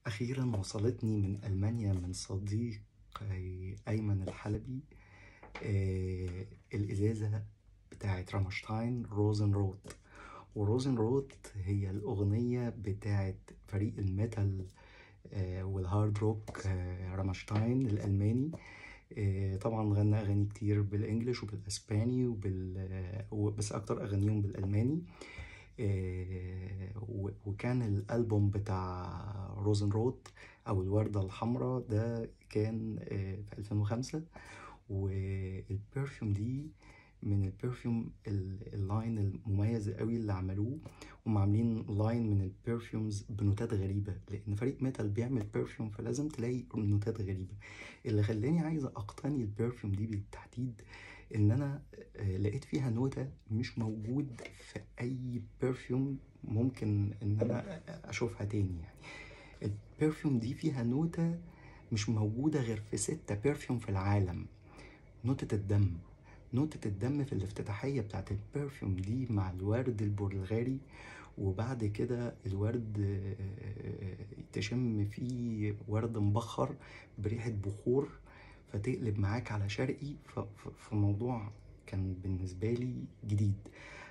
أخيرا وصلتني من ألمانيا من صديق أيمن الحلبي الإزازة بتاعت رامشتاين روزن روت. وروزن روت هي الأغنية بتاعت فريق الميتال والهارد روك رامشتاين الألماني. طبعا غنى أغاني كتير بالإنجليش وبالأسباني بس أكتر أغانيهم بالألماني. وكان الألبوم بتاع روزن روت أو الوردة الحمراء ده كان في 2005. والبرفيوم دي من البرفيوم اللاين المميز قوي اللي عملوه. هم عاملين لاين من البرفيومز بنوتات غريبة، لأن فريق ميتال بيعمل برفيوم فلازم تلاقي نوتات غريبة. اللي خلاني عايز أقتني البرفيوم دي بالتحديد إن أنا لقيت فيها نوتة مش موجود في أي برفيوم ممكن إن أنا أشوفها تاني. يعني البرفيوم دي فيها نوتة مش موجودة غير في 6 برفيوم في العالم. نوتة الدم، نوتة الدم في الافتتاحية بتاعت البرفيوم دي مع الورد البرغالي، وبعد كده الورد تشم فيه ورد مبخر بريحة بخور فتقلب معاك على شرقي. فموضوع كان بالنسبة لي جديد.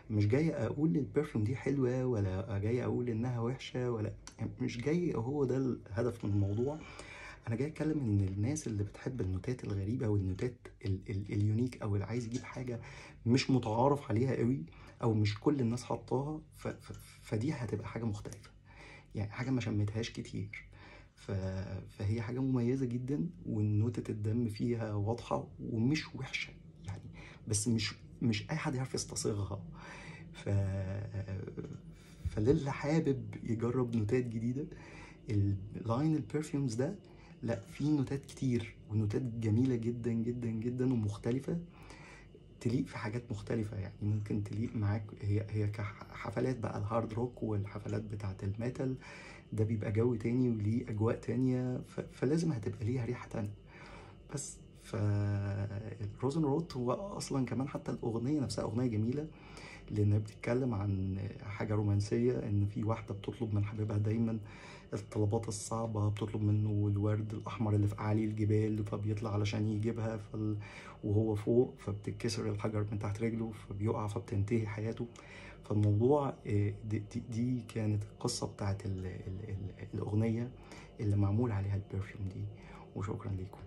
مش جاي اقول البرفيوم دي حلوة ولا جاي اقول انها وحشة، ولا مش جاي هو ده الهدف من الموضوع. انا جاي اتكلم ان الناس اللي بتحب النوتات الغريبة والنوتات اليونيك، او اللي عايز يجيب حاجة مش متعارف عليها قوي او مش كل الناس حطاها، فدي هتبقى حاجة مختلفة، يعني حاجة ما شمتهاش كتير. فهي حاجة مميزة جدا، ونوتة الدم فيها واضحة ومش وحشة يعني، بس مش أي حد يعرف يستصيغها. ف... فللي حابب يجرب نوتات جديدة، اللاين البرفيومز ده لا، فيه نوتات كتير ونوتات جميلة جدا جدا جدا ومختلفة، تليق في حاجات مختلفة. يعني ممكن تليق معاك، هي كحفلات بقى الهارد روك والحفلات بتاعة الميتال، ده بيبقى جو تاني وليه أجواء تانية، فلازم هتبقى ليها ريحة تانية. بس فالروزن روت هو أصلا كمان حتى الأغنية نفسها أغنية جميلة، لأنها بتتكلم عن حاجة رومانسية، إن في واحدة بتطلب من حبيبها دايما الطلبات الصعبة، بتطلب منه الورد الأحمر اللي في أعالي الجبال فبيطلع علشان يجيبها وهو فوق فبتتكسر الحجر من تحت رجله فبيقع فبتنتهي حياته. فالموضوع دي كانت القصة بتاعت الأغنية اللي معمول عليها البرفيوم دي. وشكرا لكم.